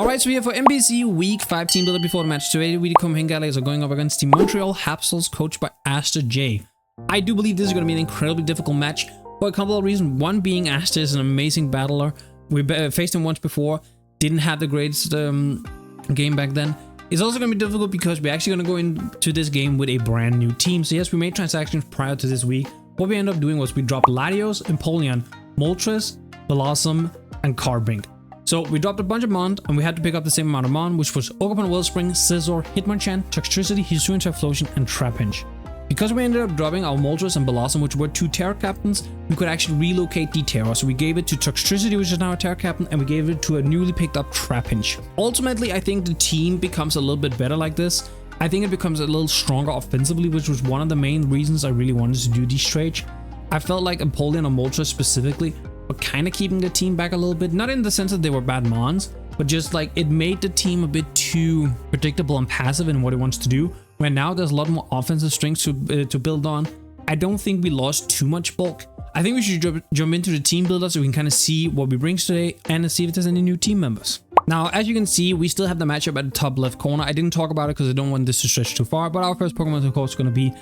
Alright, so here for MBC Week 5 team builder before the match. Today we come Galleys are going up against the Montreal Hapsels coached by Aster J. I do believe this is going to be an incredibly difficult match for a couple of reasons. One being Aster is an amazing battler. We faced him once before, didn't have the greatest game back then. It's also going to be difficult because we're actually going to go into this game with a brand new team. So yes, we made transactions prior to this week. What we ended up doing was we dropped Latios, Empoleon, Moltres, Blossom, and Carbink. So we dropped a bunch of Mont, and we had to pick up the same amount of Mon, which was Ogerpon, Wellspring, Scizor, Hitmonchan, Toxtricity, Hisuian Typhlosion, and Trapinch. Because we ended up dropping our Moltres and Blossom, which were 2 Terra Captains, we could actually relocate the Terra. So we gave it to Toxtricity, which is now a Terra Captain, and we gave it to a newly picked up Trapinch. Ultimately, I think the team becomes a little bit better like this. I think it becomes a little stronger offensively, which was one of the main reasons I really wanted to do these trades. I felt like Empoleon and Moltres specifically were kind of keeping the team back a little bit. Not in the sense that they were bad mons, but just like it made the team a bit too predictable and passive in what it wants to do. Where now there's a lot more offensive strengths to build on. I don't think we lost too much bulk. I think we should jump into the team builder so we can kind of see what we bring today and see if there's any new team members. Now, as you can see, we still have the matchup at the top left corner. I didn't talk about it because I don't want this to stretch too far, but our first Pokemon is of course going to be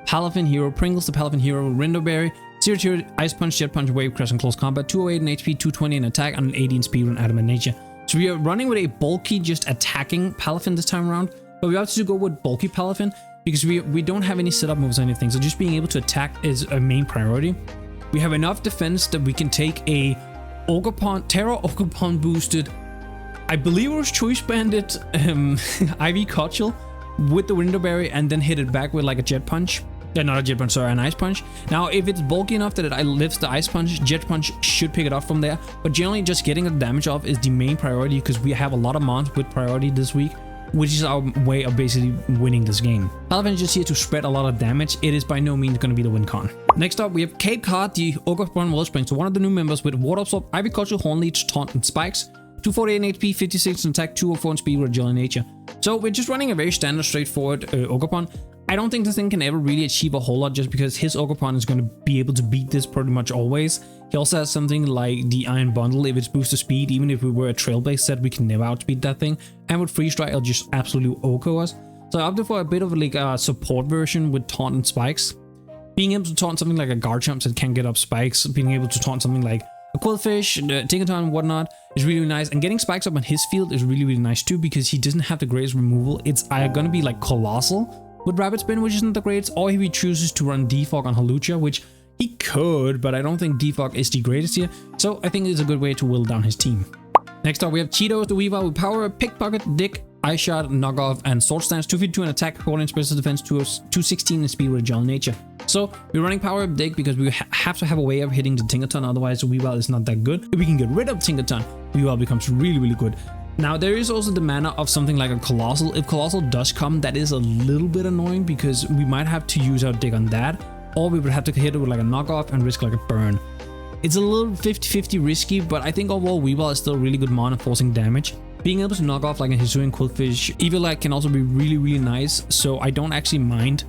Palafin Hero, Pringles, the Palafin Hero, Rindoberry, 0-2, Ice Punch, Jet Punch, Wave Crash, and Close Combat, 208 in HP, 220 in attack, and an 80 in speed and Adamant Nature. So we are running with a bulky, just attacking Palafin this time around, but we have to go with bulky Palafin because we don't have any setup moves or anything, so just being able to attack is a main priority. We have enough defense that we can take a Ogerpon, Terra Ogerpon boosted, I believe it was Choice Bandit, Ivy Cotchel with the Rindoberry and then hit it back with like a Jet Punch. Not a Jet Punch, sorry, an Ice Punch. Now, if it's bulky enough that it lifts the Ice Punch, Jet Punch should pick it up from there. But generally, just getting the damage off is the main priority because we have a lot of mons with priority this week, which is our way of basically winning this game. Palafin is just here to spread a lot of damage. It is by no means going to be the win con. Next up, we have Cape Cod, the Ogerpon Wellspring. So one of the new members with Water Absorb, Ivy Culture, Horn Leech, Taunt, and Spikes. 248 in HP, 56 in attack, 204 in speed with Agility Nature. So we're just running a very standard, straightforward Ogerpon. I don't think this thing can ever really achieve a whole lot just because his Ogerpon is going to be able to beat this pretty much always. He also has something like the Iron Bundle. If it's boosted speed, even if we were a trail-based set, we can never outspeed that thing. And with Freeze Strike, it'll just absolutely OHKO us. So I opted for a bit of like a support version with Taunt and Spikes. Being able to taunt something like a Garchomp that can get up Spikes, being able to taunt something like a Quillfish, Tinkaton, and whatnot is really nice. And getting Spikes up on his field is really nice too because he doesn't have the greatest removal. It's gonna be like Colossal with Rapid Spin, which isn't the greatest, or if he chooses to run Defog on Hawlucha, which he could, but I don't think Defog is the greatest here, so I think it's a good way to whittle down his team. Next up, we have Cheetos, the Weavile with Power, Pickpocket, Dick, Ice Shot, Knockoff, and Sword Stance, 252 in attack, 40 in special defense, 216 in speed with Agility Nature. So we're running Power Up Dick because we have to have a way of hitting the Tinkaton, otherwise the Weavile is not that good. If we can get rid of Tinkaton, Weavile becomes really good. Now, there is also the mana of something like a Colossal. If Colossal does come, that is a little bit annoying because we might have to use our Dick on that, or we would have to hit it with like a Knockoff and risk like a burn. It's a little 50-50 risky, but I think overall Weavile is still really good mon forcing damage. Being able to knock off like a Hisuian Quillfish, Evilac can also be really nice, so I don't actually mind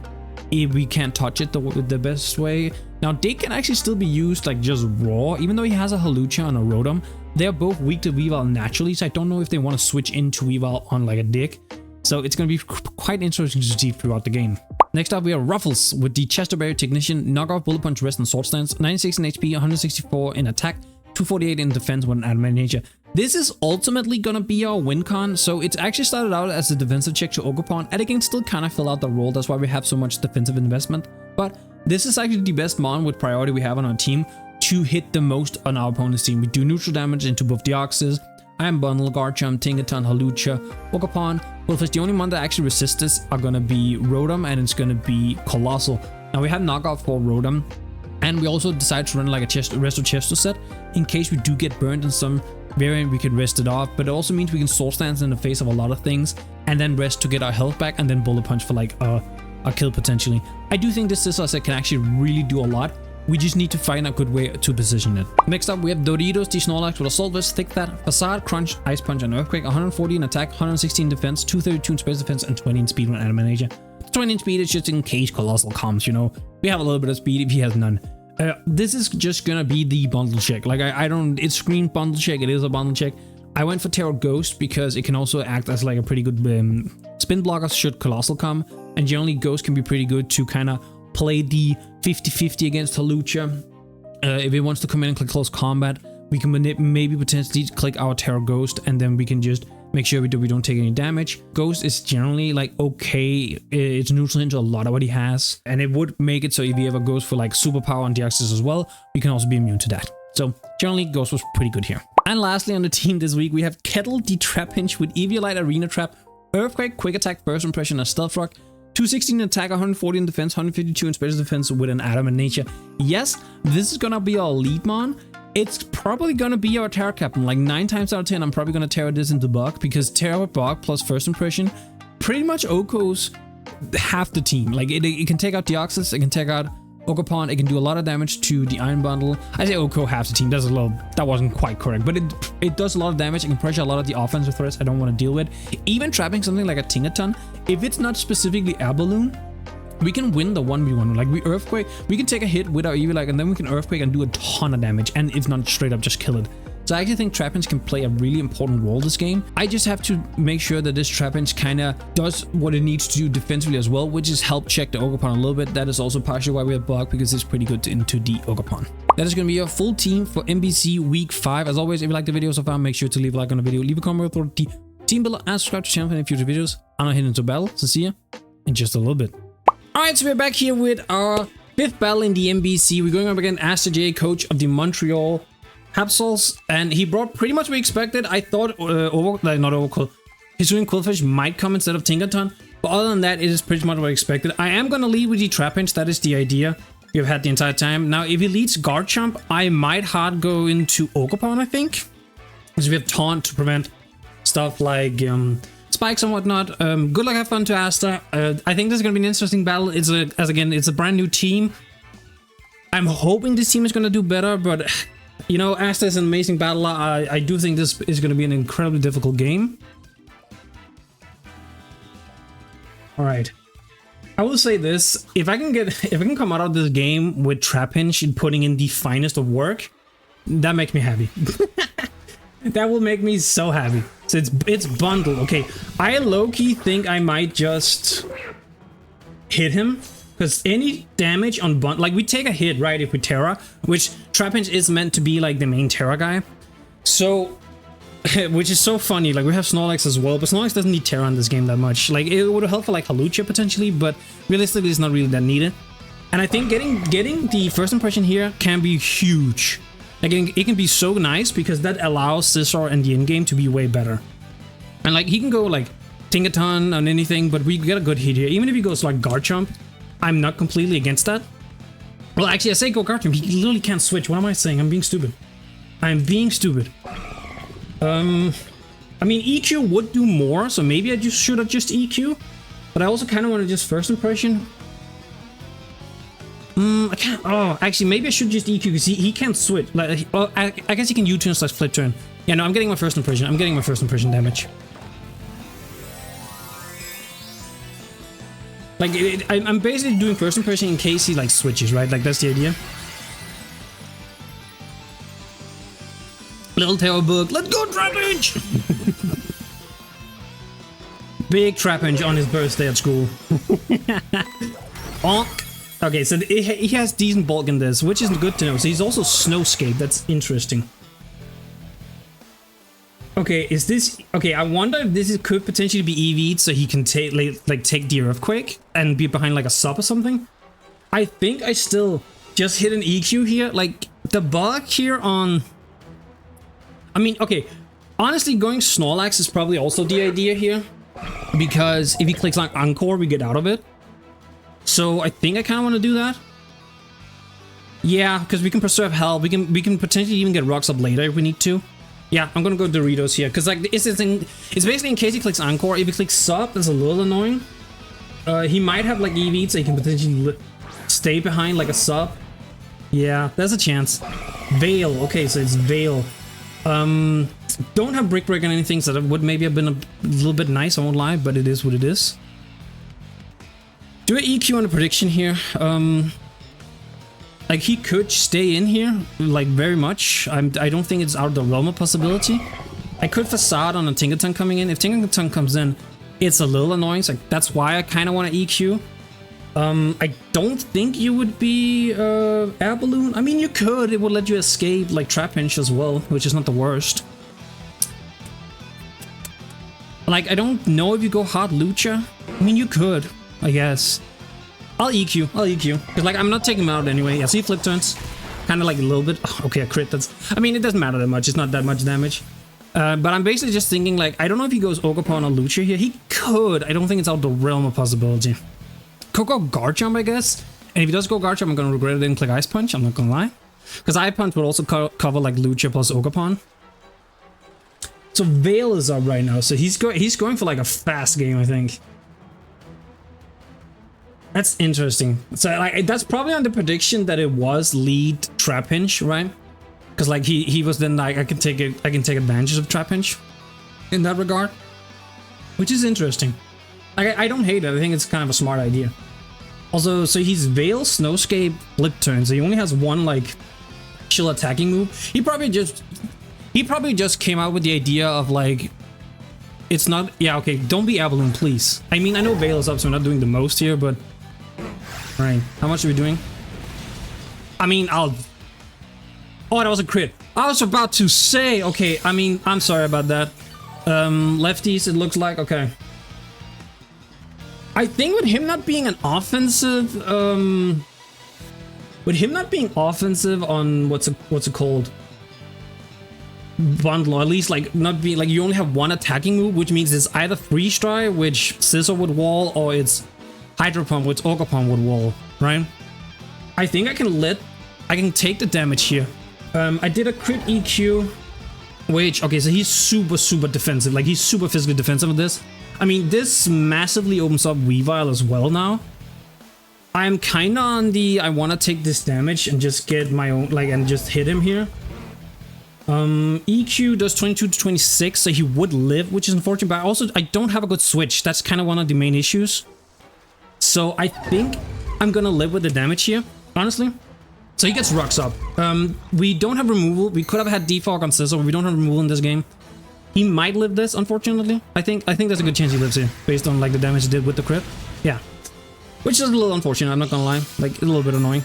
if we can't touch it the best way. Now, Dick can actually still be used like just raw, even though he has a Hawlucha and a Rotom. They're both weak to Weavile naturally, so I don't know if they want to switch into Weavile on like a Dick. So it's going to be quite interesting to see throughout the game. Next up, we have Ruffles with the Chesterberry Technician, Knockoff, Bullet Punch, Rest, and Sword Stance, 96 in HP, 164 in attack, 248 in defense with an Adamant Nature. This is ultimately going to be our win con, so it's actually started out as a defensive check to Ogerpon, and it can still kind of fill out the role. That's why we have so much defensive investment. But this is actually the best mon with priority we have on our team to hit the most on our opponent's team. We do neutral damage into both Deoxys, Iron Bundle, Garchomp, Tinkaton, Hawlucha, Ogerpon. Well, the only mon that actually resists this are going to be Rotom, and it's going to be Colossal. Now, we have Knockoff for Rotom, and we also decided to run like a Resto Chesto set in case we do get burned in some variant. We can rest it off, but it also means we can Sword Stance in the face of a lot of things and then rest to get our health back and then Bullet Punch for like a kill potentially. I do think this Scizor set can actually really do a lot. We just need to find a good way to position it. Next up, we have Doritos, the Snorlax with Assault Vest, Thick Fat, Facade, Crunch, Ice Punch, and Earthquake, 140 in attack, 116 in defense, 232 in special defense, and 20 in speed with Adamant Nature. 20 in speed is just in case Colossal comes, you know. We have a little bit of speed if he has none. This is just gonna be the bundle check. Like I don't, it's screen bundle check, it is a bundle check. I went for Terror Ghost because it can also act as like a pretty good spin blocker should Colossal come, and generally Ghost can be pretty good to kind of play the 50-50 against Hawlucha. If it wants to come in and click close combat, we can maybe potentially click our Terror Ghost, and then we can just make sure we don't take any damage. Ghost is generally like okay, it's neutral into a lot of what he has, and it would make it so if he ever goes for like superpower on Deoxys as well, we can also be immune to that. So generally Ghost was pretty good here. And lastly on the team this week, we have Kettle the Trapinch with Eviolite, Arena Trap, Earthquake, Quick Attack, First Impression, and Stealth Rock. 216 in attack, 140 in defense, 152 in special defense with an Adamant Nature. Yes, this is gonna be our lead mon. It's probably gonna be our Terra Captain. Like 9 times out of 10, I'm probably gonna Terra this into Bug, because Terra with Bug plus First Impression pretty much Oko's half the team. Like it can take out Deoxys, it can take out Ogerpon, it can do a lot of damage to the Iron Bundle. I say Oko half the team, that's a little, that wasn't quite correct, but it does a lot of damage. It can pressure a lot of the offensive threats I don't want to deal with. Even trapping something like a Tingaton, if it's not specifically Air Balloon, we can win the 1v1. Like we Earthquake, we can take a hit with our Eviolite, and then we can Earthquake and do a ton of damage, and if not straight up just kill it. So I actually think Trapinch can play a really important role this game. I just have to make sure that this Trapinch kind of does what it needs to do defensively as well, which is help check the Ogerpon a little bit. That is also partially why we have Bug, because it's pretty good into the Ogerpon. That is going to be our full team for MBC Week 5. As always, if you like the video so far, make sure to leave a like on the video, leave a comment for the team below, and subscribe to the channel for any future videos. I'm not heading into battle, so see ya in just a little bit. Alright, so we're back here with our 5th battle in the MBC. We're going up against Aster J, coach of the Montreal Capsules, and he brought pretty much what we expected. I thought Hisuian Quillfish might come instead of Tingaton, but other than that, it is pretty much what I expected. I am going to lead with the Trapinch, that is the idea we've had the entire time. Now, if he leads Garchomp, I might hard go into Ogerpon, I think, because we have Taunt to prevent stuff like spikes and whatnot. Good luck, have fun to Aster. I think this is going to be an interesting battle. It's a brand new team. I'm hoping this team is going to do better, but you know, Aster is an amazing battler. I do think this is going to be an incredibly difficult game. All right, I will say this: if I can come out of this game with Trapinch and putting in the finest of work, that makes me happy. That will make me so happy. So it's bundle. Okay, I low-key think I might just hit him, because any damage on bundle, like we take a hit, right, if we Terra, which Trapinch is meant to be like the main Terra guy. So, which is so funny, like we have Snorlax as well, but Snorlax doesn't need Terra in this game that much. Like it would help for like Hawlucha potentially, but realistically it's not really that needed. And I think getting the First Impression here can be huge. Like it can be so nice, because that allows Scizor and the in-game to be way better. And like he can go like Tingaton on anything, but we get a good hit here. Even if he goes like Garchomp, I'm not completely against that. Well, actually, I say go Garchomp. He literally can't switch. What am I saying? I'm being stupid. I'm being stupid. I mean, EQ would do more, so maybe I should have just EQ. But I also kind of want to just First Impression. I can't. Oh, actually, maybe I should just EQ, because he can't switch. Like, well, I guess he can U-turn / flip turn. Yeah, no, I'm getting my First Impression. I'm getting my First Impression damage. Like, I'm basically doing First Impression in case he like switches, right? Like that's the idea. Little tail book. Let's go, Trapinch! Big Trapinch on his birthday at school. Bonk. Okay, so he has decent bulk in this, which is good to know. So he's also Snowscape. That's interesting. Okay, is this... Okay, I wonder if this could potentially be EV'd so he can take the Earthquake and be behind like a sub or something. I think I still just hit an EQ here. Like, the bug here on... I mean, okay, honestly, going Snorlax is probably also the idea here. Because if he clicks like Encore, we get out of it. So I think I kind of want to do that. Yeah, because we can preserve health. We can potentially even get rocks up later if we need to. Yeah, I'm gonna go Doritos here, because like it's basically in case he clicks Encore. If he clicks Sub, that's a little annoying. He might have like EV, so he can potentially stay behind like a Sub. Yeah, there's a chance. Veil. Okay, so it's Veil. Don't have Brick Break and anything, so that would maybe have been a little bit nice, I won't lie, but it is what it is. Do an EQ on a prediction here. Like he could stay in here, like very much. I don't think it's out of the realm of possibility. I could facade on a Tinkerton coming in. If Tinkerton comes in, it's a little annoying. So that's why I kind of want to EQ. I don't think you would be Air Balloon. I mean, you could. It would let you escape like Trapinch as well, which is not the worst. Like, I don't know if you go hard Lucha. I mean, you could, I guess. I'll EQ. I'll EQ. Because, like, I'm not taking him out anyway. Yeah, see flip turns. Kind of like a little bit. Oh, okay, a crit. That's... I mean, it doesn't matter that much. It's not that much damage. But I'm basically just thinking, like, I don't know if he goes Ogerpon or Lucha here. He could. I don't think it's out the realm of possibility. Could go Guard Jump, I guess. And if he does go Guard Jump, I'm going to regret it and click Ice Punch. I'm not going to lie. Because Ice Punch would also cover, like, Lucha plus Ogerpon. So Veil is up right now. So he's going for, like, a fast game, I think. That's interesting. So like, that's probably on the prediction that it was lead Trapinch, right? Because like he was then like I can take advantage of Trapinch in that regard, which is interesting. Like I don't hate it. I think it's kind of a smart idea. Also, so he's Veil, Snowscape, Flip Turn. So he only has one like chill attacking move. He probably just came out with the idea of like it's not. Yeah, okay. Don't be Air Balloon, please. I mean, I know Veil is up, so we're not doing the most here, but. Right, how much are we doing? I mean, Oh, that was a crit. I was about to say, okay, I mean, I'm sorry about that. Lefties, it looks like, okay. I think with him not being an offensive, with him not being offensive on, what's it called? Bundle, or at least like not being, like you only have one attacking move, which means it's either Freeze Dry, which Scissor would wall, or it's Hydro Pump, which Ogerpon would wall, right? I think I can take the damage here. I did a crit EQ, which, okay, so he's super defensive. Like, he's super physically defensive with this. I mean, this massively opens up Weavile as well now. I'm kind of on the, I want to take this damage and just get my own, like, and just hit him here. EQ does 22 to 26, so he would live, which is unfortunate, but also, I don't have a good switch. That's kind of one of the main issues. So I think I'm gonna live with the damage here, honestly. So he gets rocks up. We don't have removal. We could have had defog on Scissor, but we don't have removal in this game. He might live this, unfortunately. I think there's a good chance he lives here, based on like the damage he did with the crit. Yeah. Which is a little unfortunate, I'm not gonna lie. Like, a little bit annoying.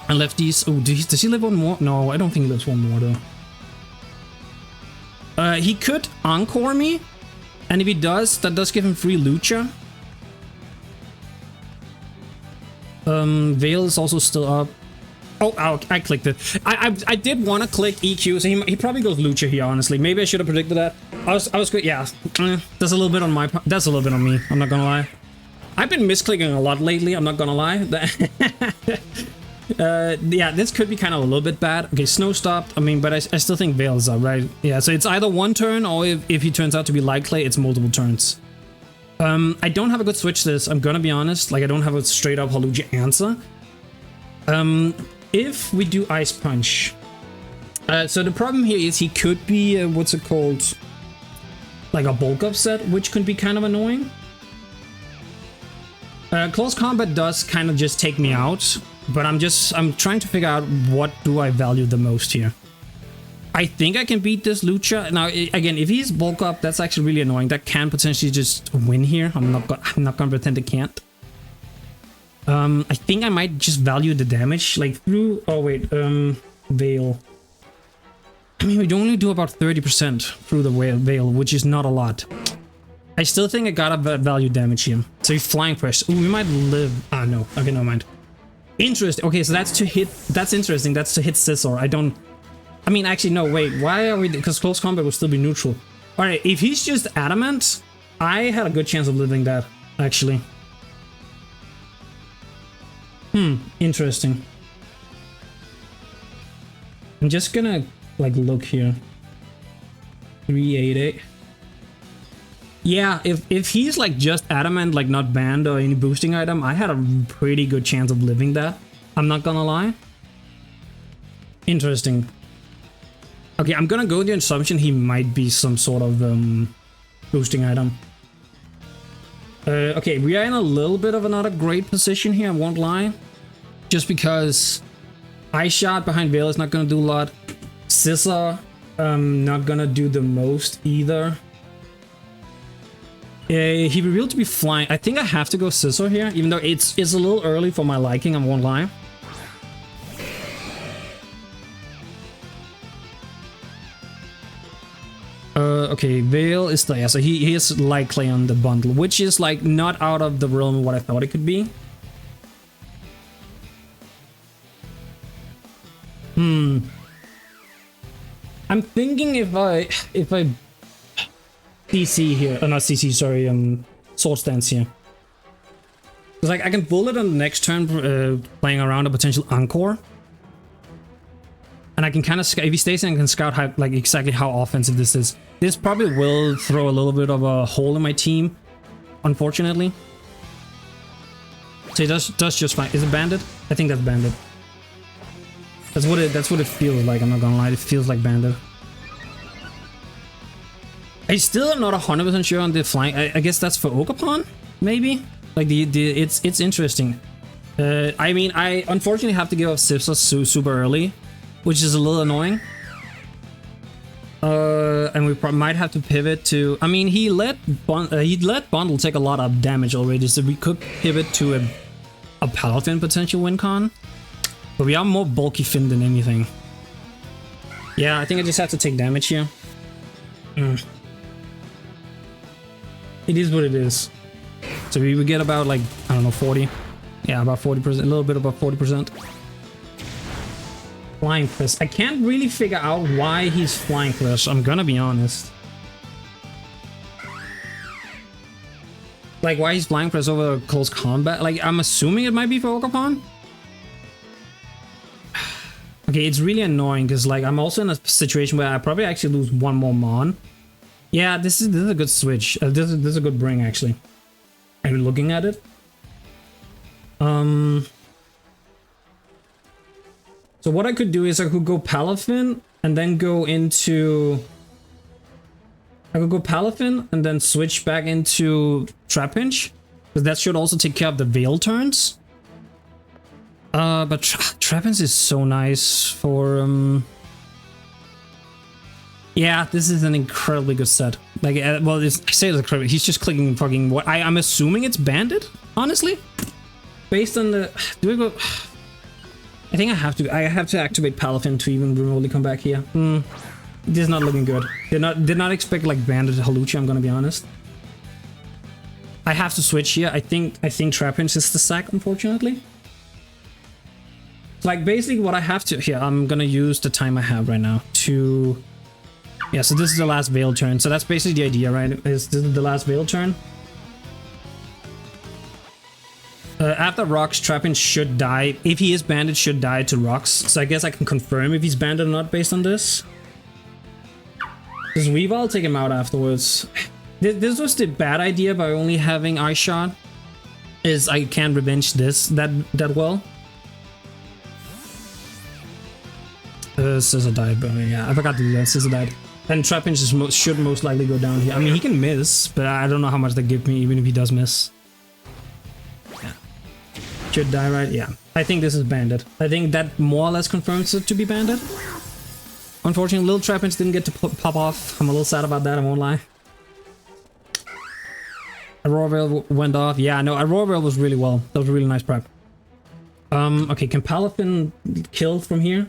And lefties. Oh, does he live one more? No, I don't think he lives one more, though. He could Encore me. And if he does, that does give him free Lucha. Veil is also still up. Oh, I clicked it. I did want to click EQ, so he probably goes Lucha here, honestly. Maybe I should have predicted that. I was good. Yeah, that's a little bit on my part. That's a little bit on me. I'm not gonna lie. I've been misclicking a lot lately. I'm not gonna lie. Yeah, this could be kind of a little bit bad. Okay, Snow stopped. I mean, but I still think Veil is up, right? Yeah, so it's either one turn, or if he turns out to be Light Clay, it's multiple turns. I don't have a good switch to this, I'm gonna be honest. Like, I don't have a straight up Haluja answer. If we do Ice Punch. So the problem here is he could be, what's it called? Like a bulk upset, which could be kind of annoying. Close Combat does kind of just take me out, but I'm trying to figure out what do I value the most here. I think I can beat this Lucha. Now, again, if he's bulk up, that's actually really annoying. That can potentially just win here. I'm not gonna pretend it can't. I think I might just value the damage, like through. Oh wait, Veil. I mean, we only do about 30% through the Veil, which is not a lot. I still think I gotta value damage here. So he's Flying Press. Ooh, we might live. Ah, no. Okay, never mind. Interesting. Okay, so that's to hit. That's interesting. That's to hit Scissor. I mean, actually, no, wait. Why are we... Because Close Combat will still be neutral. Alright, if he's just Adamant, I had a good chance of living that, actually. Interesting. I'm just gonna, like, look here. 388. Yeah, if he's, like, just Adamant, like, not banned or any boosting item, I had a pretty good chance of living that. I'm not gonna lie. Interesting. Okay, I'm gonna go with the assumption he might be some sort of boosting item. Okay, we are in a little bit of another great position here, I won't lie. Just because Ice Shot behind Veil is not gonna do a lot. Scissor Not gonna do the most either. He revealed to be flying. I think I have to go Scissor here, even though it's a little early for my liking, I won't lie. Okay, Veil is there, so he is likely on the bundle, which is like not out of the realm of what I thought it could be. I'm thinking if I CC here, not CC, sorry, Sword Stance here. It's like I can bullet on the next turn, playing around a potential Encore. And I can kind of, if he stays in, I can scout how, like exactly how offensive this is. This probably will throw a little bit of a hole in my team, unfortunately. So it does just fine. Is it Bandit? I think that's Bandit. That's what it feels like, I'm not gonna lie. It feels like Bandit. I still am not 100% sure on the flying. I guess that's for Ogerpon, maybe? Like it's interesting. I mean, I unfortunately have to give up Sipsa super early, which is a little annoying. And we might have to pivot to... I mean, he let Bundle take a lot of damage already, so we could pivot to a Palafin potential win con. But we are more bulky Finn than anything. Yeah, I think I just have to take damage here. It is what it is. So we get about, like, I don't know, 40. Yeah, about 40%, a little bit above 40%. Flying Chris. I can't really figure out why he's flying Chris, I'm gonna be honest. Like, why he's flying Chris over close combat? Like, I'm assuming it might be for Ogerpon. Okay, it's really annoying because, like, I'm also in a situation where I probably actually lose one more Mon. Yeah, this is a good switch. This is a good bring, actually. I'm looking at it. So what I could do is I could go Palafin and then go into... I could go Palafin and then switch back into Trapinch, because that should also take care of the Veil turns. But Trapinch is so nice for... Yeah, this is an incredibly good set. Like, well, I say it's incredible. He's just clicking fucking what... I'm assuming it's Bandit, honestly? Based on the... Do we go... I think I have to activate Palafin to even remotely come back here. This is not looking good. Did not expect like Bandit Haluchi, I'm gonna be honest. I have to switch here. I think Trapinch is the sack, unfortunately. Like, basically what I have to here, I'm gonna use the time I have right now to... Yeah, so this is the last Veil turn. So that's basically the idea, right? This is the last Veil turn. After Rocks, Trapinch should die. If he is Bandit, should die to Rocks. So I guess I can confirm if he's Bandit or not based on this. Does Weavile take him out afterwards? This was the bad idea by only having Eye Shot. Is I can't revenge this that well. Scissor died, but yeah, I forgot to do that. Scissor died. And Trapinch should most likely go down here. I mean, he can miss, but I don't know how much they give me, even if he does miss. Should die, right? Yeah. I think this is Bandit. I think that more or less confirms it to be Bandit. Unfortunately, little Trapinch didn't get to pop off. I'm a little sad about that, I won't lie. Aurora Veil went off. Yeah, no, Aurora Veil was really well. That was a really nice prep. Okay, can Palafin kill from here?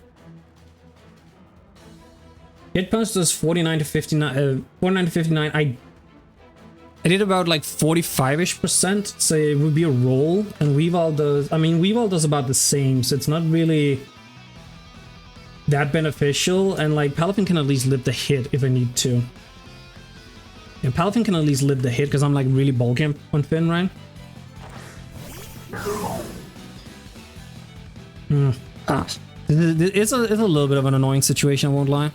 Hit punch does 49 to 59. 49 to 59. I did about like 45-ish%, so it would be a roll, and Weavile does... I mean, Weavile does about the same, so it's not really that beneficial, and like, Palafin can at least live the hit if I need to. Yeah, Palafin can at least live the hit, because I'm like really bulky on Finn, right? It's a little bit of an annoying situation, I won't lie.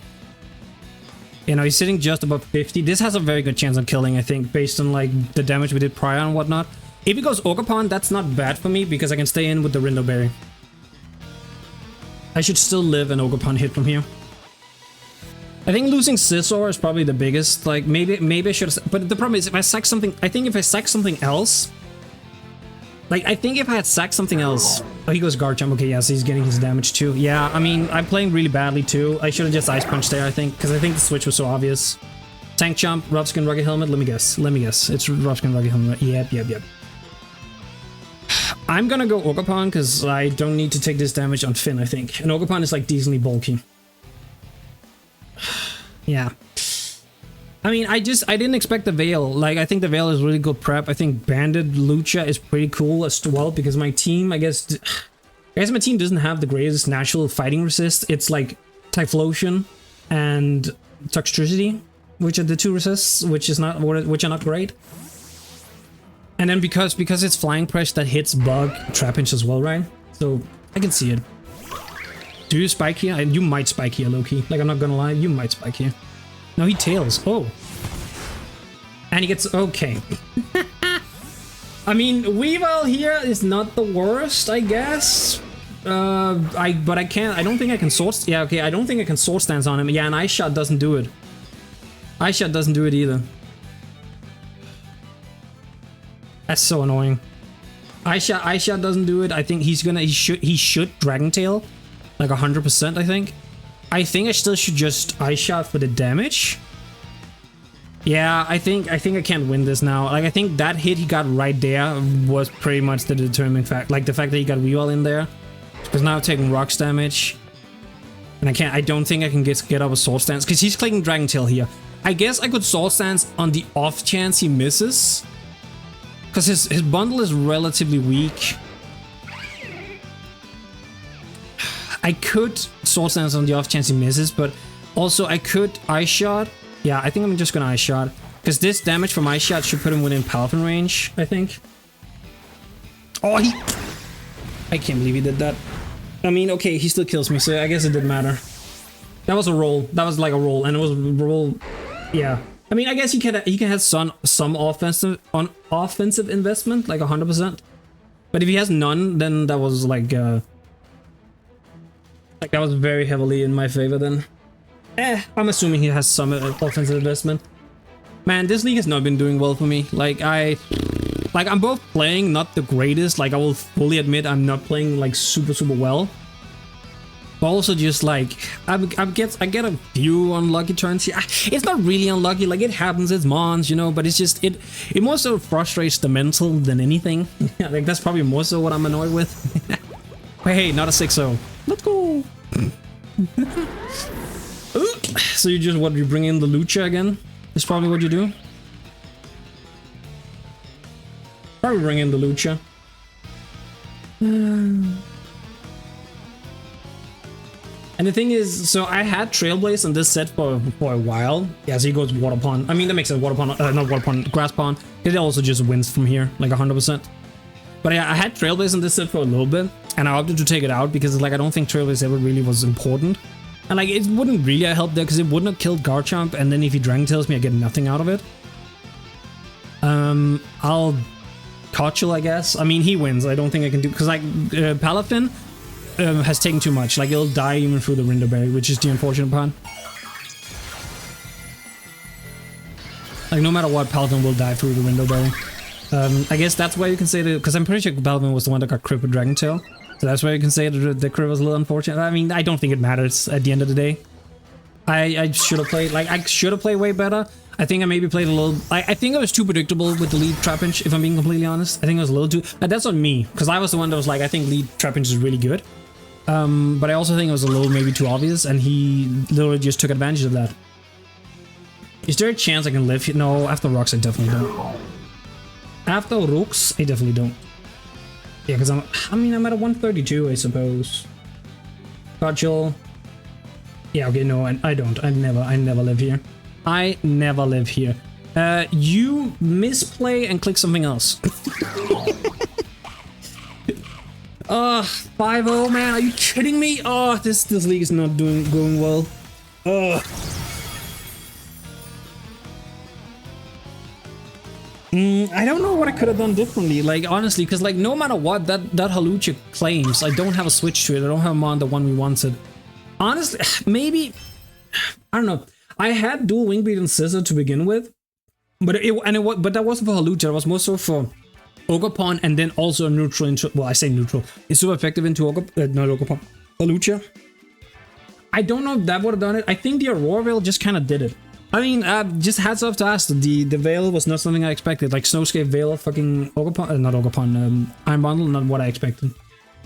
You know, he's sitting just above 50. This has a very good chance of killing, I think, based on like the damage we did prior and whatnot. If he goes Ogerpon, that's not bad for me because I can stay in with the Rindo Berry. I should still live an Ogerpon hit from here. I think losing Scissor is probably the biggest. Like, maybe I should have... But the problem is, if I sack something... I think if I sack something else... Like, I think if I had sacked something else... Oh, he goes guard jump. Okay, yeah, so he's getting his damage too. Yeah, I mean, I'm playing really badly too. I should have just ice punched there, I think, because I think the switch was so obvious. Tank jump, rough skin rugged helmet. Let me guess. It's rough skin rugged helmet. Yep. I'm gonna go Ogerpon because I don't need to take this damage on Finn, I think. And Ogerpon is like decently bulky. Yeah. I mean, I didn't expect the Veil. Like, I think the Veil is really good prep. I think Banded Lucha is pretty cool as well because my team, I guess my team doesn't have the greatest natural fighting resist. It's like Typhlosion and Toxtricity, which are the two resists, which are not great. And then because it's Flying Press that hits Bug Trapinch as well, right? So I can see it. Do you spike here? You might spike here, Loki. Like, I'm not gonna lie, you might spike here. No, he tails. Oh. And he gets... Okay. I mean, Weavile here is not the worst, I guess. But I can't... I don't think I can sword... Yeah, okay, I don't think I can sword stance on him. Yeah, and Ice Shot doesn't do it. Ice Shot doesn't do it either. That's so annoying. Ice Shot doesn't do it. I think he's gonna... He should Dragon Tail. Like 100%, I think. I think I still should just Ice Shot for the damage. Yeah, I think I can't win this now. Like, I think that hit he got right there was pretty much the determining fact. Like, the fact that he got Weavile in there. Because now I'm taking rocks damage. And I don't think I can get up a sword stance. Because he's clicking Dragon Tail here. I guess I could sword stance on the off chance he misses. Because his bundle is relatively weak. I could sword stance on the off chance he misses, but also I could Ice Shot. Yeah, I think I'm just gonna Ice Shot. Because this damage from Ice Shot should put him within Palafin range, I think. Oh, I can't believe he did that. I mean, okay, he still kills me, so I guess it didn't matter. That was a roll. That was like a roll, and it was a roll. Yeah. I mean, I guess he can have some offensive investment, like 100%. But if he has none, then that was like that was very heavily in my favor then. I'm assuming he has some offensive investment. Man, this league has not been doing well for me. Like, I'm both playing not the greatest. Like, I will fully admit I'm not playing like super well. But also just like I get a few unlucky turns here. It's not really unlucky. Like, it happens. It's Mons, you know. But it's just it more so frustrates the mental than anything. Like, that's probably more so what I'm annoyed with. But hey, not a 6-0. Let's go. So you bring in the Lucha again? That's probably what you do. Probably bring in the Lucha. And the thing is, so I had Trailblaze on this set for a while. Yeah, so he goes Waterpon. I mean, that makes sense. Waterpon, not Waterpon, Grasspon. It also just wins from here, like 100%. But yeah, I had Trailblaze on this set for a little bit, and I opted to take it out because, like, I don't think Trailblaze ever really was important. And, like, it wouldn't really help there because it wouldn't have killed Garchomp, and then if he Dragon Tails me, I get nothing out of it. I'll Cotchel, I guess. I mean, he wins. I don't think I can do... Because, like, Palafin has taken too much. Like, it'll die even through the Rinderberry, which is the unfortunate part. Like, no matter what, Palafin will die through the Rinderberry. I guess that's why you can say that... Because I'm pretty sure Palafin was the one that got crit with Dragon Tail. So that's why you can say that the crit was a little unfortunate. I mean, I don't think it matters at the end of the day. I should have played... Like, I should have played way better. I think I maybe played a little... I think I was too predictable with the lead Trapinch, if I'm being completely honest. I think I was a little too... That's on me, because I was the one that was like, I think lead Trapinch is really good. But I also think it was a little maybe too obvious, and he literally just took advantage of that. Is there a chance I can live here? No, after rocks I definitely don't. After rocks, I definitely don't. Yeah, because I'm at a 132, I suppose. Cotchel. Yeah, okay, no, I don't. I never live here. I never live here. You misplay and click something else. 5-0, man. Are you kidding me? Oh, this league is not going well. I don't know what I could have done differently, like, honestly, because, like, no matter what that Halucha claims, I don't have a switch to it. I don't have him on the one we wanted. Honestly, maybe, I don't know. I had dual Wing Beat and Scissor to begin with, but that wasn't for Halucha. It was more so for Ogerpon, and then also neutral into, well, I say neutral. It's super effective into not Ogerpon, Lucia. I don't know if that would have done it. I think the Aurora Veil just kind of did it. I mean, just hats off to Asta. The Veil was not something I expected. Like Snowscape Veil, fucking Ogerpon, not Ogerpon, Iron Bundle, not what I expected.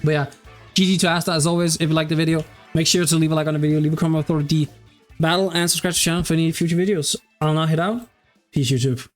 But yeah, GG to Asta as always. If you liked the video, make sure to leave a like on the video, leave a comment for the battle, and subscribe to the channel for any future videos. I'll now head out. Peace, YouTube.